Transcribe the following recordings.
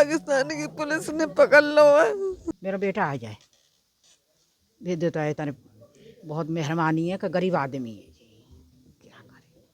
पाकिस्तान की पुलिस ने पकड़ लो है। मेरा बेटा आ जाए भेज देता है तने बहुत मेहरबानी है कि गरीब आदमी है जी क्या करे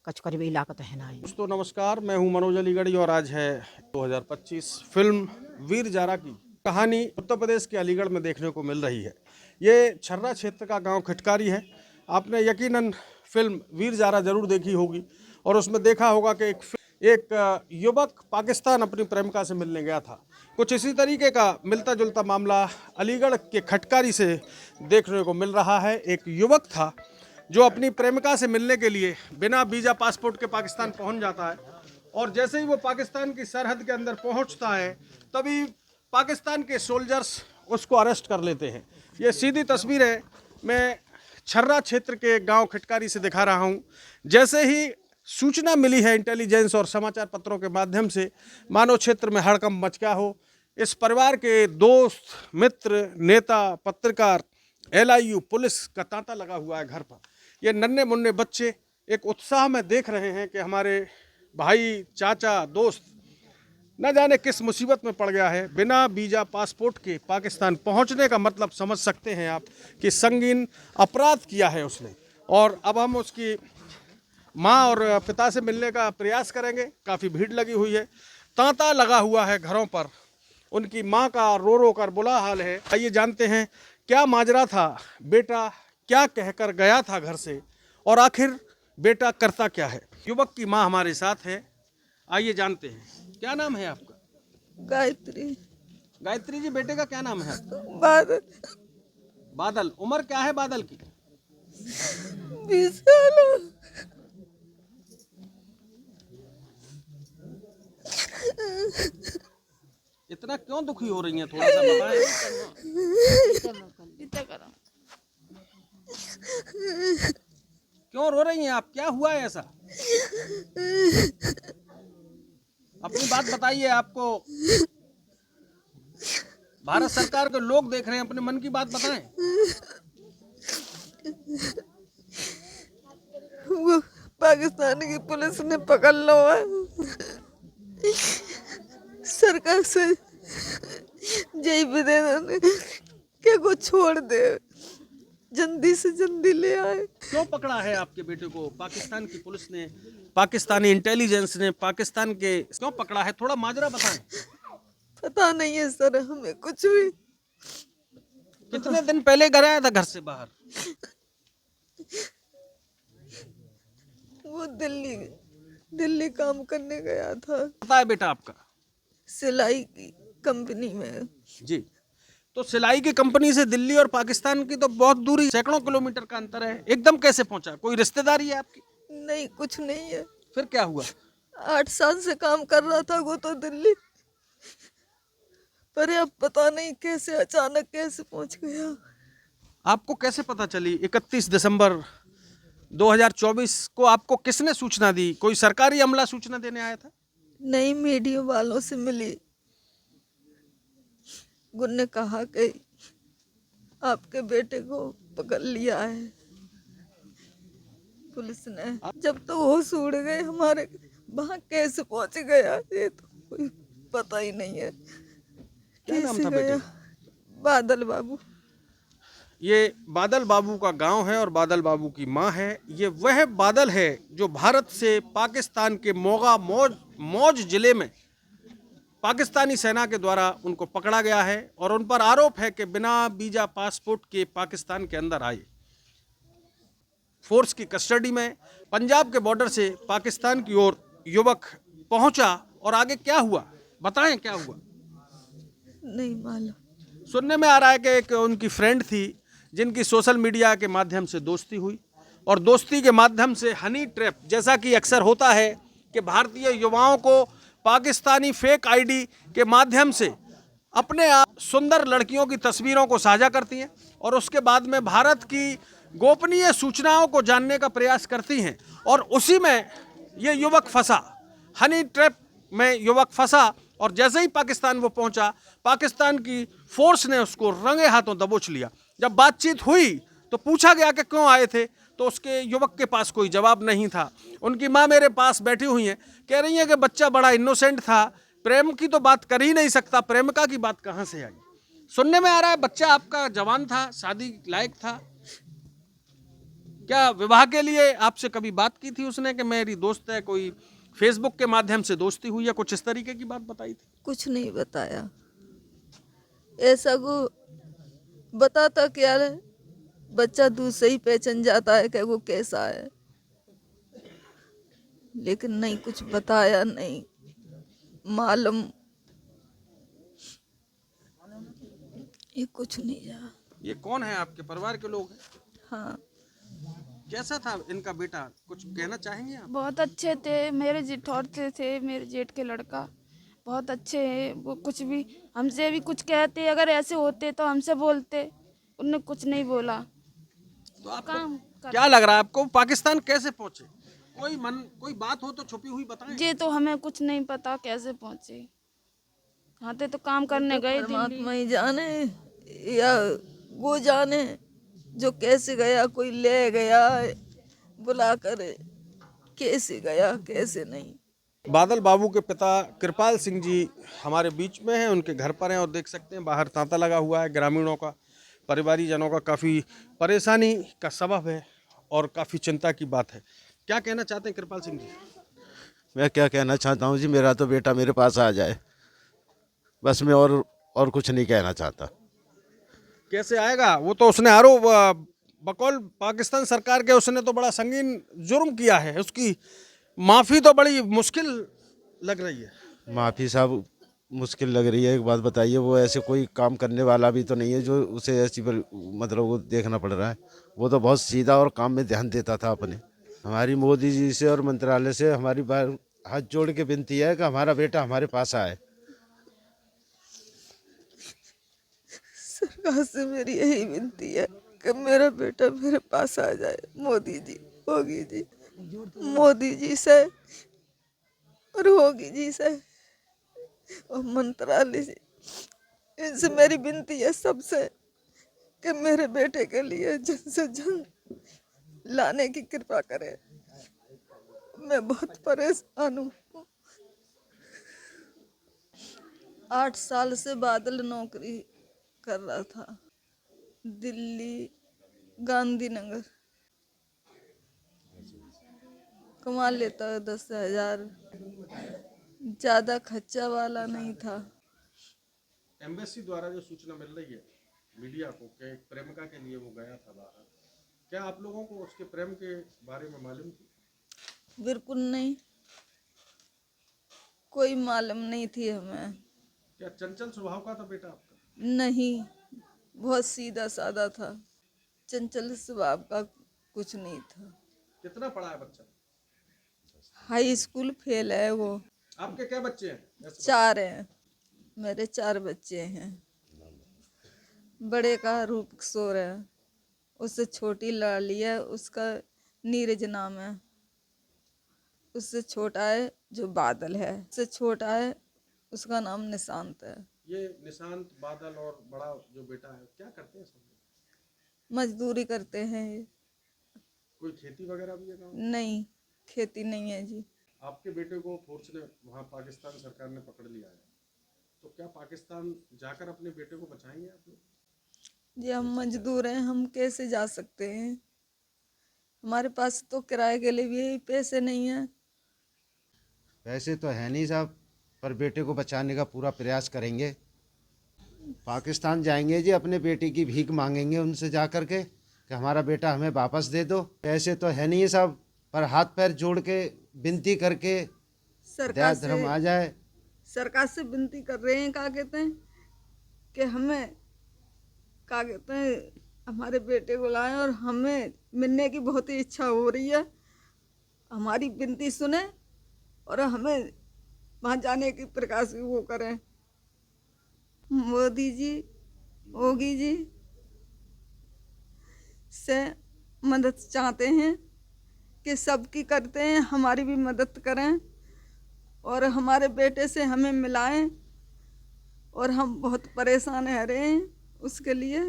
कच करीब इलाका तो है ना। दोस्तों नमस्कार, मैं हूं मनोज अलीगढ़ी और आज है 2025। फिल्म वीर जारा की कहानी उत्तर प्रदेश के अलीगढ़ में देखने को मिल रही है। ये छर्रा क्षेत्र का गांव खिटकारी है। आपने यकीनन फिल्म वीर जारा जरूर देखी होगी और उसमें देखा होगा कि एक युवक पाकिस्तान अपनी प्रेमिका से मिलने गया था। कुछ इसी तरीके का मिलता जुलता मामला अलीगढ़ के खिटकारी से देखने को मिल रहा है। एक युवक था जो अपनी प्रेमिका से मिलने के लिए बिना वीज़ा पासपोर्ट के पाकिस्तान पहुंच जाता है और जैसे ही वो पाकिस्तान की सरहद के अंदर पहुंचता है तभी पाकिस्तान के सोल्जर्स उसको अरेस्ट कर लेते हैं। ये सीधी तस्वीर है, मैं छर्रा क्षेत्र के गांव खिटकारी से दिखा रहा हूं। जैसे ही सूचना मिली है इंटेलिजेंस और समाचार पत्रों के माध्यम से, मानो क्षेत्र में हड़कंप मच गया हो। इस परिवार के दोस्त, मित्र, नेता, पत्रकार, LIU, पुलिस का तांता लगा हुआ है घर पर। ये नन्हे मुन्ने बच्चे एक उत्साह में देख रहे हैं कि हमारे भाई, चाचा, दोस्त न जाने किस मुसीबत में पड़ गया है। बिना वीज़ा पासपोर्ट के पाकिस्तान पहुंचने का मतलब समझ सकते हैं आप कि संगीन अपराध किया है उसने। और अब हम उसकी माँ और पिता से मिलने का प्रयास करेंगे। काफ़ी भीड़ लगी हुई है, तांता लगा हुआ है घरों पर। उनकी माँ का रो रो कर बुरा हाल है। आइए जानते हैं क्या माजरा था, बेटा क्या कहकर गया था घर से और आखिर बेटा करता क्या है। युवक की माँ हमारे साथ है, आइए जानते हैं। क्या नाम है आपका? गायत्री। गायत्री जी, बेटे का क्या नाम है आपका? बादल। बादल। उम्र क्या है बादल की? 20 साल। इतना क्यों दुखी हो रही हैं, थोड़ा सा बताएं। क्यों रो रही हैं आप? क्या हुआ है ऐसा? अपनी बात बताइए। आपको भारत सरकार के लोग देख रहे हैं, अपने मन की बात बताएं। वो पाकिस्तान की पुलिस ने पकड़ लो है। सरकार से यही निवेदन है कि को छोड़ दे, जल्दी से जल्दी ले आए। क्यों पकड़ा है आपके बेटे को पाकिस्तान की पुलिस ने, पाकिस्तानी इंटेलिजेंस ने, पाकिस्तान के क्यों पकड़ा है? थोड़ा माजरा बताएं। पता नहीं है सर, हमें कुछ भी। कितने दिन पहले घर आया था घर से बाहर? वो दिल्ली काम करने गया था, पता है बेटा आपका? सिलाई की कंपनी में। जी, तो सिलाई की कंपनी से दिल्ली और पाकिस्तान की तो बहुत दूरी, सैकड़ों किलोमीटर का अंतर है। एकदम कैसे पहुंचा? कोई रिश्तेदारी है आपकी? नहीं, कुछ नहीं है। फिर क्या हुआ? 8 साल से काम कर रहा था वो तो दिल्ली, पर अब पता नहीं कैसे अचानक कैसे पहुंच गया। आपको कैसे पता चली? 31 दिसंबर 2024 को आपको किसने सूचना दी? कोई सरकारी अमला सूचना देने आया था? नहीं, मीडिया वालों से मिली। उन्होंने कहा कि आपके बेटे को पकड़ लिया है पुलिस ने। जब तो होश उड़ गए हमारे, वहाँ कैसे पहुंच गया ये तो कोई पता ही नहीं है। क्या नाम कैसे था गया? बेटे? बादल बाबू। ये बादल बाबू का गांव है और बादल बाबू की माँ है। ये वह बादल है जो भारत से पाकिस्तान के मोगा मौज जिले में पाकिस्तानी सेना के द्वारा उनको पकड़ा गया है और उन पर आरोप है कि बिना वीज़ा पासपोर्ट के पाकिस्तान के अंदर आए। फोर्स की कस्टडी में पंजाब के बॉर्डर से पाकिस्तान की ओर युवक पहुंचा और आगे क्या हुआ बताएं, क्या हुआ? नहीं मालूम। सुनने में आ रहा है कि एक उनकी फ्रेंड थी जिनकी सोशल मीडिया के माध्यम से दोस्ती हुई और दोस्ती के माध्यम से हनी ट्रैप, जैसा कि अक्सर होता है कि भारतीय युवाओं को पाकिस्तानी फेक आईडी के माध्यम से अपने आप सुंदर लड़कियों की तस्वीरों को साझा करती हैं और उसके बाद में भारत की गोपनीय सूचनाओं को जानने का प्रयास करती हैं और उसी में ये युवक फंसा। हनी ट्रैप में युवक फंसा और जैसे ही पाकिस्तान वो पहुंचा, पाकिस्तान की फोर्स ने उसको रंगे हाथों दबोच लिया। जब बातचीत हुई तो पूछा गया कि क्यों आए थे, तो उसके युवक के पास कोई जवाब नहीं था। उनकी माँ मेरे पास बैठी हुई हैं, कह रही हैं कि बच्चा बड़ा इनोसेंट था, प्रेम की तो बात कर ही नहीं सकता, प्रेमिका की बात कहां से आई? सुनने में आ रहा है बच्चा आपका जवान था, शादी लायक था। क्या विवाह के लिए आपसे कभी बात की थी उसने कि मेरी दोस्त है, कोई फेसबुक के माध्यम से दोस्ती हुई या कुछ इस तरीके की बात बताई थी? कुछ नहीं बताया। ऐसा को बताता क्या है, बच्चा दूर से ही पहचान जाता है कि वो कैसा है, लेकिन नहीं कुछ बताया, नहीं मालूम, ये कुछ नहीं जाना। ये कौन है? आपके परिवार के लोग हैं? हाँ, कैसा था इनका बेटा, कुछ कहना चाहेंगे आप? बहुत अच्छे थे, मेरे जेठौर थे, मेरे जेठ के लड़का बहुत अच्छे हैं। वो कुछ भी हमसे भी कुछ कहते, अगर ऐसे होते तो हमसे बोलते, उनने कुछ नहीं बोला। तो आपको काम कर क्या लग रहा है, आपको पाकिस्तान कैसे पहुंचे? कोई बात हो तो छुपी हुई बताएं। ये तो हमें कुछ नहीं पता कैसे पहुंचे। आते तो काम करने गए दिल्ली। परमात्मा ही जाने या वो जाने जो कैसे गया, कोई ले गया बुला कर, कैसे गया कैसे नहीं। बादल बाबू के पिता कृपाल सिंह जी हमारे बीच में हैं, उनके घर पर हैं और देख सकते हैं बाहर तांता लगा हुआ है। ग्रामीणों का, परिवारीजनों का काफ़ी परेशानी का सबब है और काफ़ी चिंता की बात है। क्या कहना चाहते हैं कृपाल सिंह जी? मैं क्या कहना चाहता हूँ जी, मेरा तो बेटा मेरे पास आ जाए, बस मैं और कुछ नहीं कहना चाहता। कैसे आएगा? वो तो उसने आरोप बकौल पाकिस्तान सरकार के, उसने तो बड़ा संगीन जुर्म किया है, उसकी माफ़ी तो बड़ी मुश्किल लग रही है। माफ़ी साहब मुश्किल लग रही है। एक बात बताइए, वो ऐसे कोई काम करने वाला भी तो नहीं है जो उसे ऐसी पर मतलब वो देखना पड़ रहा है। वो तो बहुत सीधा और काम में ध्यान देता था अपने। हमारी मोदी जी से और मंत्रालय से हमारी बार हाथ जोड़ के विनती है कि हमारा बेटा हमारे पास आए। सरकार से मेरी यही विनती है कि मेरा बेटा मेरे पास आ जाए। मोदी जी, होगी जी, मोदी जी से और होगी जी से और मंत्रालय से, इनसे मेरी विनती है सबसे कि मेरे बेटे के लिए जल्द से जल्द लाने की कृपा करें। मैं बहुत परेशान हूँ। 8 साल से बादल नौकरी कर रहा था दिल्ली गांधीनगर, कमा लेता 10,000, ज्यादा खर्चा वाला नहीं था। एम्बेसी द्वारा जो सूचना मिल रही है मीडिया को कि एक प्रेमिका के लिए वो गया था बाहर, क्या आप लोगों को उसके प्रेम के बारे में मालूम थी? बिल्कुल नहीं, कोई मालूम नहीं थी हमें। क्या चंचल स्वभाव का था बेटा आपका? नहीं, बहुत सीधा साधा था, चंचल स्वभाव का कुछ नहीं था। कितना पढ़ा है बच्चा? हाई स्कूल फेल है वो। आपके क्या बच्चे हैं? ऐसे 4 हैं, मेरे 4 बच्चे हैं। बड़े का रूप किशोर है, उससे छोटी लाली है, उसका नीरज नाम है। उससे छोटा है जो बादल है, उससे छोटा है उसका नाम निशांत है। ये निशांत, बादल और बड़ा जो बेटा है क्या करते हैं सब लोग? मजदूरी करते हैं ये। कोई खेती वगैरह भी है गाँव? नहीं, खेती नहीं है जी। आपके बेटे को फोर्स ने वहाँ पाकिस्तान सरकार ने पकड़ लिया है, तो क्या पाकिस्तान जाकर अपने बेटे को बचाएंगे आप लोग? जी हम मजदूर हैं, हम कैसे जा सकते हैं? हमारे पास तो किराए के लिए भी पैसे नहीं हैं। वैसे तो है नहीं साहब, पर बेटे को बचाने का पूरा प्रयास करेंगे। पाकिस्तान जाएंगे जी, अपने बेटे की भीख मांगेंगे उनसे जा कर के कि हमारा बेटा हमें वापस दे दो। ऐसे तो है नहीं साहब, पर हाथ पैर जोड़ के विनती करके दया धर्म आ जाए। सरकार से विनती कर रहे हैं, क्या कहते हैं कि हमें, क्या कहते हैं, हमारे बेटे को लाएं और हमें मिलने की बहुत ही इच्छा हो रही है। हमारी विनती सुने और हमें वहाँ जाने की प्रकार से वो करें। मोदी जी, योगी जी से मदद चाहते हैं कि सबकी करते हैं, हमारी भी मदद करें और हमारे बेटे से हमें मिलाएं। और हम बहुत परेशान रह रहे हैं उसके लिए।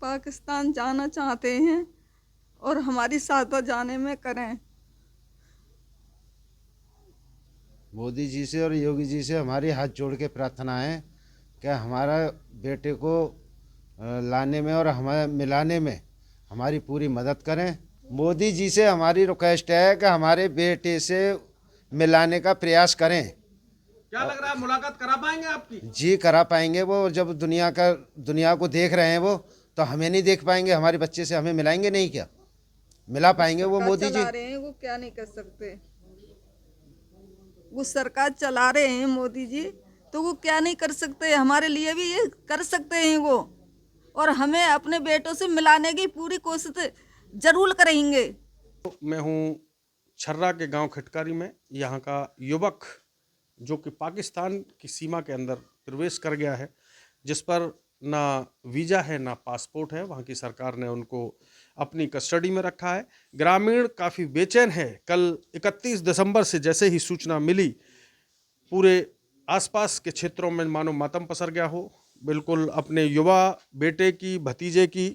पाकिस्तान जाना चाहते हैं और हमारी सहायता जाने में करें। मोदी जी से और योगी जी से हमारी हाथ जोड़ के प्रार्थना है कि हमारा बेटे को लाने में और हमें मिलाने में हमारी पूरी मदद करें। मोदी जी से हमारी रिक्वेस्ट है कि हमारे बेटे से मिलाने का प्रयास करें। क्या लग रहा है, मुलाकात करा पाएंगे आपकी? जी करा पाएंगे। वो जब दुनिया को देख रहे हैं वो, तो हमें नहीं देख पाएंगे? हमारे बच्चे से हमें मिलाएंगे नहीं क्या? मिला पाएंगे वो मोदी जी? चला रहे हैं, वो क्या नहीं कर सकते? वो सरकार चला रहे हैं मोदी जी, तो वो क्या नहीं कर सकते? हमारे लिए भी ये कर सकते हैं वो, और हमें अपने बेटों से मिलाने की पूरी कोशिश जरूर करेंगे। मैं हूँ छर्रा के गांव खिटकारी में। यहाँ का युवक जो कि पाकिस्तान की सीमा के अंदर प्रवेश कर गया है, जिस पर ना वीज़ा है ना पासपोर्ट है, वहाँ की सरकार ने उनको अपनी कस्टडी में रखा है। ग्रामीण काफ़ी बेचैन है। कल 31 दिसंबर से जैसे ही सूचना मिली, पूरे आसपास के क्षेत्रों में मानो मातम पसर गया हो। बिल्कुल अपने युवा बेटे की, भतीजे की,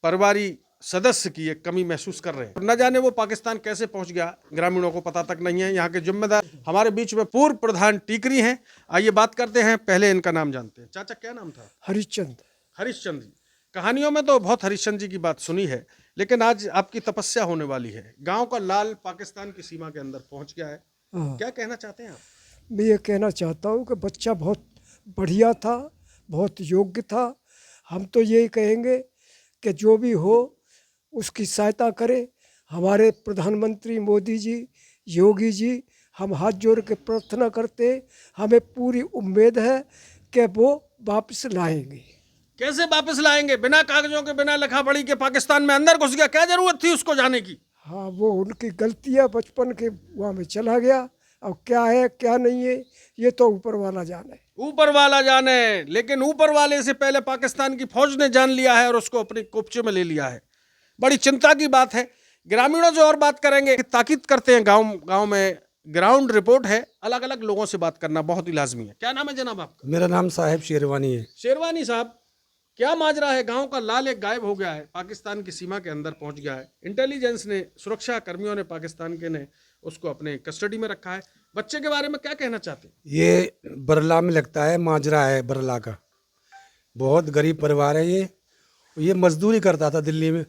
परिवारी सदस्य की एक कमी महसूस कर रहे हैं। न जाने वो पाकिस्तान कैसे पहुंच गया, ग्रामीणों को पता तक नहीं है। यहाँ के जिम्मेदार हमारे बीच में पूर्व प्रधान टीकरी हैं। आइए बात करते हैं, पहले इनका नाम जानते हैं। चाचा क्या नाम था? हरिश्चंद। हरिश्चंद जी। कहानियों में तो बहुत हरिश्चंद जी की बात सुनी है, लेकिन आज आपकी तपस्या होने वाली है। गांव का लाल पाकिस्तान की सीमा के अंदर पहुंच गया है, हाँ, क्या कहना चाहते हैं आप? मैं ये कहना चाहता हूँ कि बच्चा बहुत बढ़िया था, बहुत योग्य था। हम तो यही कहेंगे कि जो भी हो उसकी सहायता करें। हमारे प्रधानमंत्री मोदी जी, योगी जी, हम हाथ जोड़ के प्रार्थना करते हैं। हमें पूरी उम्मीद है कि वो वापस लाएंगे। कैसे वापस लाएंगे? बिना कागजों के, बिना लिखा पढ़ी के पाकिस्तान में अंदर घुस गया, क्या जरूरत थी उसको जाने की? हाँ, वो उनकी गलती है, बचपन के वहाँ में चला गया। अब क्या है क्या नहीं है ये तो ऊपर वाला जाने। ऊपर वाला जाने, लेकिन ऊपर वाले से पहले पाकिस्तान की फौज ने जान लिया है और उसको अपने कोपचे में ले लिया है। बड़ी चिंता की बात है। ग्रामीणों से और बात करेंगे, ताकीद करते हैं। गांव में ग्राउंड रिपोर्ट है, अलग अलग लोगों से बात करना बहुत ही लाजमी है। क्या नाम है जनाब आपका? मेरा नाम साहिब शेरवानी है। शेरवानी साहब, क्या माजरा है? गांव का लाल एक गायब हो गया है, पाकिस्तान की सीमा के अंदर पहुंच गया है। इंटेलिजेंस ने, सुरक्षा कर्मियों ने, पाकिस्तान के ने उसको अपने कस्टडी में रखा है। बच्चे के बारे में क्या कहना चाहते हैं? ये बरला में लगता है, माजरा है बरला का। बहुत गरीब परिवार है ये मजदूरी करता था दिल्ली में।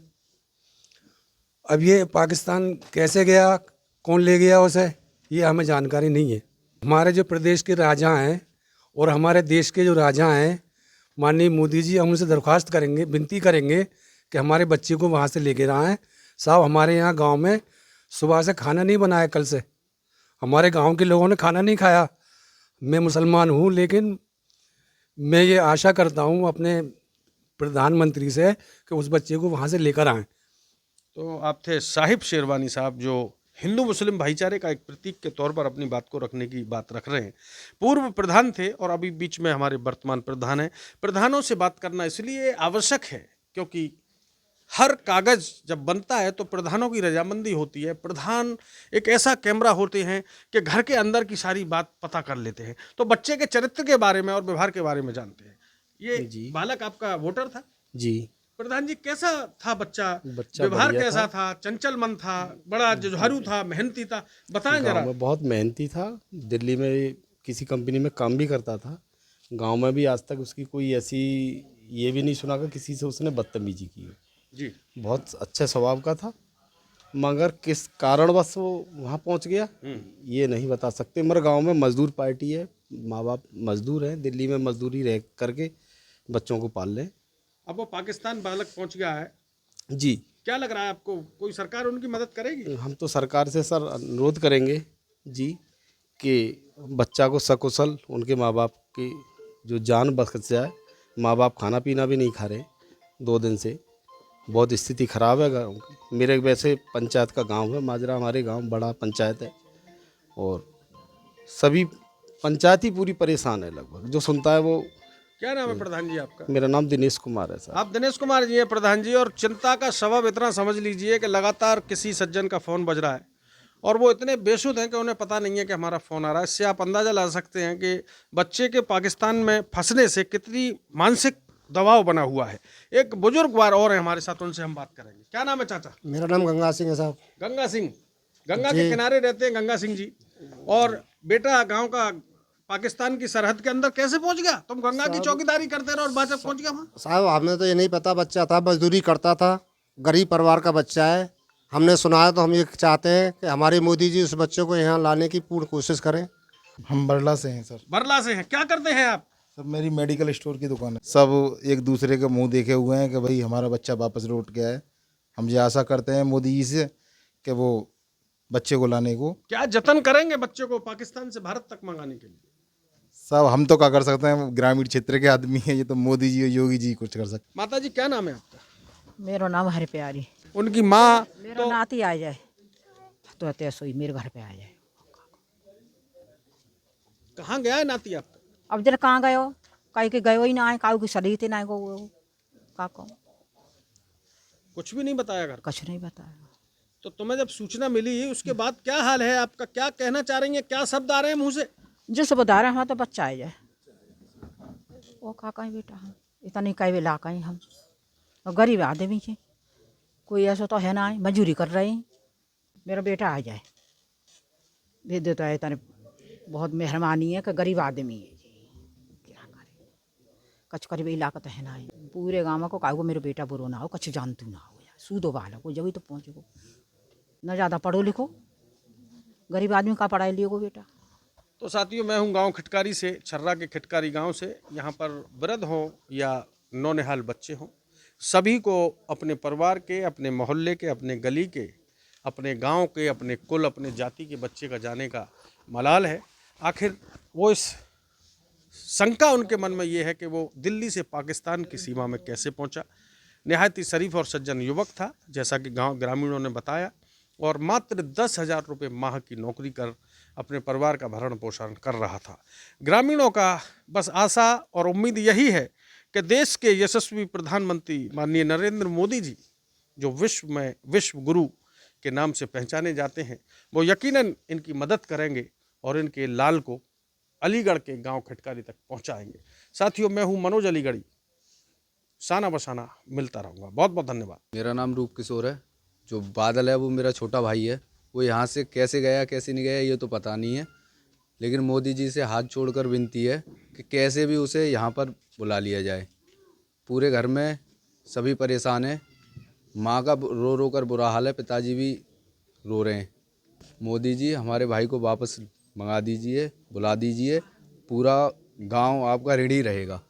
अब ये पाकिस्तान कैसे गया, कौन ले गया उसे, ये हमें जानकारी नहीं है। हमारे जो प्रदेश के राजा हैं और हमारे देश के जो राजा हैं, माननीय मोदी जी, हम उनसे दरख्वास्त करेंगे, विनती करेंगे कि हमारे बच्चे को वहाँ से लेकर आएँ। साहब, हमारे यहाँ गांव में सुबह से खाना नहीं बनाया, कल से हमारे गांव के लोगों ने खाना नहीं खाया। मैं मुसलमान हूँ, लेकिन मैं ये आशा करता हूँ अपने प्रधानमंत्री से कि उस बच्चे को वहाँ से लेकर आएँ। तो आप थे साहिब शेरवानी साहब, जो हिंदू मुस्लिम भाईचारे का एक प्रतीक के तौर पर अपनी बात को रखने की बात रख रहे हैं। पूर्व प्रधान थे और अभी बीच में हमारे वर्तमान प्रधान हैं। प्रधानों से बात करना इसलिए आवश्यक है क्योंकि हर कागज जब बनता है तो प्रधानों की रजामंदी होती है। प्रधान एक ऐसा कैमरा होते हैं कि घर के अंदर की सारी बात पता कर लेते हैं, तो बच्चे के चरित्र के बारे में और व्यवहार के बारे में जानते हैं। ये बालक आपका वोटर था? जी। प्रधान जी, कैसा था बच्चा? व्यवहार कैसा था? चंचल मन था, बड़ा जुझारू था, मेहनती था? बताएं जरा। गाँव में बहुत मेहनती था, दिल्ली में किसी कंपनी में काम भी करता था। गांव में भी आज तक उसकी कोई ऐसी ये भी नहीं सुना कि किसी से उसने बदतमीजी की जी। बहुत अच्छे स्वभाव का था, मगर किस कारणवश वो वहाँ पहुँच गया ये नहीं बता सकते। मगर गांव में मजदूर पार्टी है, माँ बाप मजदूर हैं, दिल्ली में मजदूरी रह करके बच्चों को पाल लें। अब वो पाकिस्तान बालक पहुंच गया है जी। क्या लग रहा है आपको, कोई सरकार उनकी मदद करेगी? हम तो सरकार से सर अनुरोध करेंगे जी कि बच्चा को सकुशल उनके माँ बाप की जो जान बच जाए। माँ बाप खाना पीना भी नहीं खा रहे 2 दिन से, बहुत स्थिति ख़राब है गाँव की। मेरे वैसे पंचायत का गांव है माजरा, हमारे गांव बड़ा पंचायत है और सभी पंचायत ही पूरी परेशान है लगभग, जो सुनता है वो। क्या नाम है प्रधान जी आपका? मेरा नाम दिनेश कुमार है सर। आप दिनेश कुमार जी हैं प्रधान जी, और चिंता का सबब इतना समझ लीजिए कि लगातार किसी सज्जन का फ़ोन बज रहा है और वो इतने बेसुध हैं कि उन्हें पता नहीं है कि हमारा फ़ोन आ रहा है। इससे आप अंदाज़ा ला सकते हैं कि बच्चे के पाकिस्तान में फंसने से कितनी मानसिक दबाव बना हुआ है। एक बुजुर्ग वार और है हमारे साथ, उनसे हम बात करेंगे। क्या नाम है चाचा? मेरा नाम गंगा सिंह है साहब। गंगा सिंह, गंगा के किनारे रहते हैं गंगा सिंह जी, और बेटा गांव का पाकिस्तान की सरहद के अंदर कैसे पहुंच गया? तुम गंगा की चौकीदारी करते रहो और बाचक पहुंच गया वहां। साहब हमें तो ये नहीं पता, बच्चा था, मजदूरी करता था, गरीब परिवार का बच्चा है। हमने सुना है तो हम ये चाहते हैं कि हमारे मोदी जी उस बच्चे को यहाँ लाने की पूर्ण कोशिश करें। हम बरला से हैं सर। बरला से हैं, क्या करते हैं आप? सर मेरी मेडिकल स्टोर की दुकान है। सब एक दूसरे के मुंह देखे हुए हैं कि भाई हमारा बच्चा वापस लौट गया है। हम ये आशा करते हैं मोदी जी से कि वो बच्चे को लाने को। क्या जतन करेंगे बच्चे को पाकिस्तान से भारत तक मंगाने के लिए? सब हम तो क्या कर सकते हैं, ग्रामीण क्षेत्र के आदमी हैं, ये तो मोदी जी और योगी जी कुछ कर सकते। माता जी क्या नाम है आपका? मेरा नाम हर प्यारी। उनकी माँ मेरा नाती आ जाए तो तैसो ही मेरे घर पे आ जाए। कहाँ गया है नाती आपका? अब जरा कहाँ गए हो? कहीं के गए ही ना आए, काऊ की सड़ी थे ना गो का को कुछ भी नहीं बताया घर? कुछ नहीं बताया। तो तुम्हें जब सूचना मिली उसके बाद क्या हाल है आपका? क्या कहना चाह रही है? क्या शब्द आ रहे हैं मुंह से? जो सब बता रहे हमारा तो बच्चा आ जाए। वो का कहीं बेटा हम इतना नहीं कहीं ला कहीं हम और गरीब आदमी के कोई ऐसा तो है ना, मजूरी कर रहे हैं। मेरा बेटा आ जाए भेज देता है। इतने बहुत मेहरबानी है कि गरीब आदमी है जी, क्या करे। कच करीब इलाका तो है ना, पूरे गाँव को कागो मेरा बेटा बुरो ना हो, कछ जानतू ना हो यार, सूदो वाला को जब तो पहुँचो न ज़्यादा पढ़ो लिखो, गरीब आदमी का पढ़ाई लियो को बेटा। तो साथियों, मैं हूं गांव खिटकारी से, छर्रा के खिटकारी गांव से। यहाँ पर वृद्ध हों या नौनिहाल बच्चे हों, सभी को अपने परिवार के, अपने मोहल्ले के, अपने गली के, अपने गांव के, अपने कुल, अपने जाति के बच्चे का जाने का मलाल है। आखिर वो इस शंका उनके मन में ये है कि वो दिल्ली से पाकिस्तान की सीमा में कैसे पहुंचा। निहायत ही शरीफ और सज्जन युवक था, जैसा कि गांव ग्रामीणों ने बताया, और मात्र 10,000 रुपये माह की नौकरी कर अपने परिवार का भरण पोषण कर रहा था। ग्रामीणों का बस आशा और उम्मीद यही है कि देश के यशस्वी प्रधानमंत्री माननीय नरेंद्र मोदी जी, जो विश्व में विश्व गुरु के नाम से पहचाने जाते हैं, वो यकीनन इनकी मदद करेंगे और इनके लाल को अलीगढ़ के गांव खिटकारी तक पहुंचाएंगे। साथियों, मैं हूं मनोज अलीगढ़ी, साना बसाना मिलता रहूँगा। बहुत बहुत धन्यवाद। मेरा नाम रूप किशोर है। जो बादल है वो मेरा छोटा भाई है। वो यहाँ से कैसे गया कैसे नहीं गया ये तो पता नहीं है, लेकिन मोदी जी से हाथ जोड़कर विनती है कि कैसे भी उसे यहाँ पर बुला लिया जाए। पूरे घर में सभी परेशान हैं, माँ का रो रो कर बुरा हाल है, पिताजी भी रो रहे हैं। मोदी जी हमारे भाई को वापस मंगा दीजिए, बुला दीजिए। पूरा गांव आपका ऋणी रहेगा।